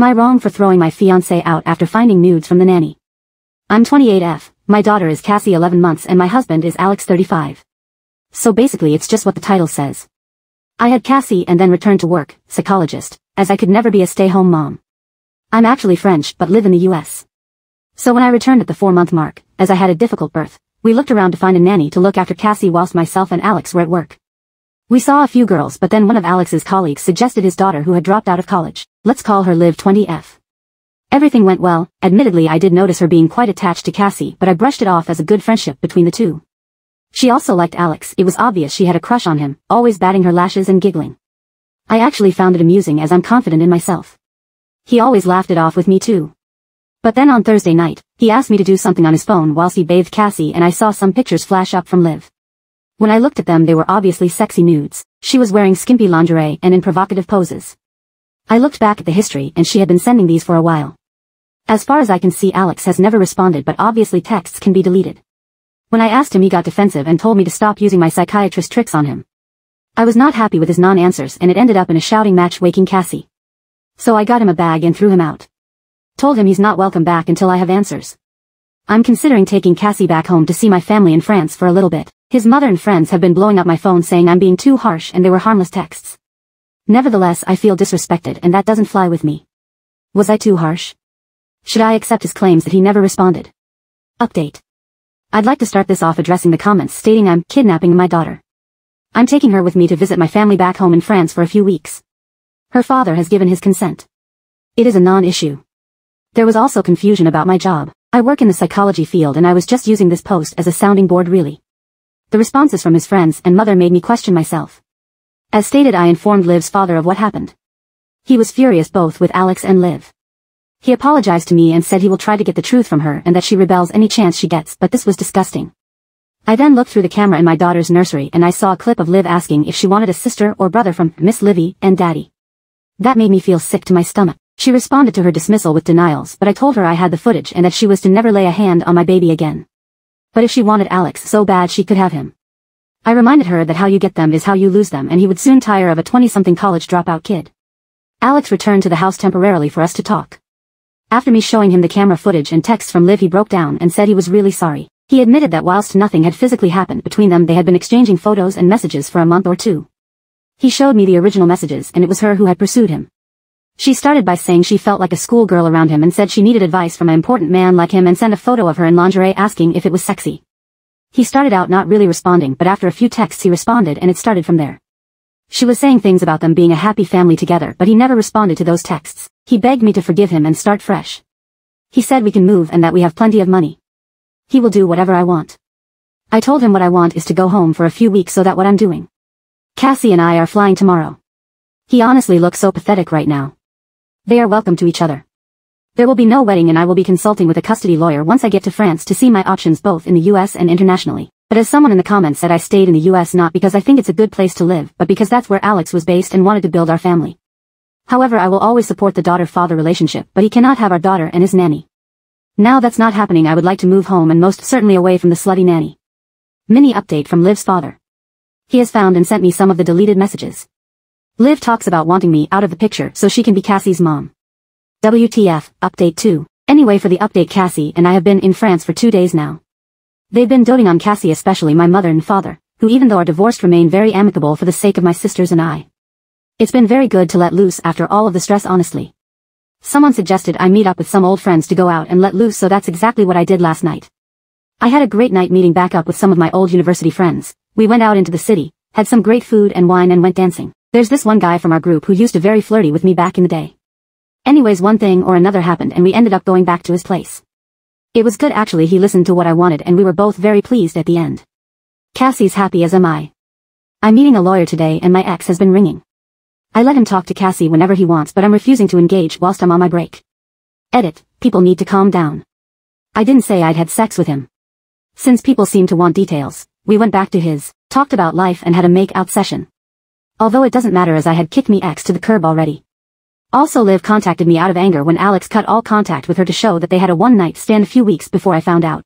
Am I wrong for throwing my fiance out after finding nudes from the nanny? I'm 28F, my daughter is Cassie 11 months and my husband is Alex 35. So basically it's just what the title says. I had Cassie and then returned to work, psychologist, as I could never be a stay-home mom. I'm actually French but live in the US. So when I returned at the 4-month mark, as I had a difficult birth, we looked around to find a nanny to look after Cassie whilst myself and Alex were at work. We saw a few girls but then one of Alex's colleagues suggested his daughter who had dropped out of college. Let's call her Liv 20F. Everything went well. Admittedly I did notice her being quite attached to Cassie but I brushed it off as a good friendship between the two. She also liked Alex. It was obvious she had a crush on him, always batting her lashes and giggling. I actually found it amusing as I'm confident in myself. He always laughed it off with me too. But then on Thursday night, he asked me to do something on his phone whilst he bathed Cassie and I saw some pictures flash up from Liv. When I looked at them they were obviously sexy nudes. She was wearing skimpy lingerie and in provocative poses. I looked back at the history and she had been sending these for a while. As far as I can see Alex has never responded but obviously texts can be deleted. When I asked him he got defensive and told me to stop using my psychiatrist tricks on him. I was not happy with his non-answers and it ended up in a shouting match waking Cassie. So I got him a bag and threw him out. Told him he's not welcome back until I have answers. I'm considering taking Cassie back home to see my family in France for a little bit. His mother and friends have been blowing up my phone saying I'm being too harsh and they were harmless texts. Nevertheless I feel disrespected and that doesn't fly with me. Was I too harsh? Should I accept his claims that he never responded? Update. I'd like to start this off addressing the comments stating I'm kidnapping my daughter. I'm taking her with me to visit my family back home in France for a few weeks. Her father has given his consent. It is a non-issue. There was also confusion about my job. I work in the psychology field and I was just using this post as a sounding board really. The responses from his friends and mother made me question myself. As stated I informed Liv's father of what happened. He was furious both with Alex and Liv. He apologized to me and said he will try to get the truth from her and that she rebels any chance she gets but this was disgusting. I then looked through the camera in my daughter's nursery and I saw a clip of Liv asking if she wanted a sister or brother from Miss Livy and Daddy. That made me feel sick to my stomach. She responded to her dismissal with denials but I told her I had the footage and that she was to never lay a hand on my baby again. But if she wanted Alex so bad she could have him. I reminded her that how you get them is how you lose them and he would soon tire of a 20-something college dropout kid. Alex returned to the house temporarily for us to talk. After me showing him the camera footage and texts from Liv he broke down and said he was really sorry. He admitted that whilst nothing had physically happened between them they had been exchanging photos and messages for a month or two. He showed me the original messages and it was her who had pursued him. She started by saying she felt like a schoolgirl around him and said she needed advice from an important man like him and sent a photo of her in lingerie asking if it was sexy. He started out not really responding but after a few texts he responded and it started from there. She was saying things about them being a happy family together but he never responded to those texts. He begged me to forgive him and start fresh. He said we can move and that we have plenty of money. He will do whatever I want. I told him what I want is to go home for a few weeks so that what I'm doing. Cassie and I are flying tomorrow. He honestly looks so pathetic right now. They are welcome to each other. There will be no wedding and I will be consulting with a custody lawyer once I get to France to see my options both in the US and internationally. But as someone in the comments said I stayed in the US not because I think it's a good place to live but because that's where Alex was based and wanted to build our family. However I will always support the daughter-father relationship but he cannot have our daughter and his nanny. Now that's not happening I would like to move home and most certainly away from the slutty nanny. Mini update from Liv's father. He has found and sent me some of the deleted messages. Liv talks about wanting me out of the picture so she can be Cassie's mom. WTF, update 2. Anyway for the update Cassie and I have been in France for 2 days now. They've been doting on Cassie especially my mother and father, who even though are divorced remain very amicable for the sake of my sisters and I. It's been very good to let loose after all of the stress honestly. Someone suggested I meet up with some old friends to go out and let loose so that's exactly what I did last night. I had a great night meeting back up with some of my old university friends. We went out into the city, had some great food and wine and went dancing. There's this one guy from our group who used to very flirty with me back in the day. Anyways one thing or another happened and we ended up going back to his place. It was good actually he listened to what I wanted and we were both very pleased at the end. Cassie's happy as am I. I'm meeting a lawyer today and my ex has been ringing. I let him talk to Cassie whenever he wants but I'm refusing to engage whilst I'm on my break. Edit, people need to calm down. I didn't say I'd had sex with him. Since people seem to want details, we went back to his, talked about life and had a make-out session. Although it doesn't matter as I had kicked me ex to the curb already. Also Liv contacted me out of anger when Alex cut all contact with her to show that they had a one-night stand a few weeks before I found out.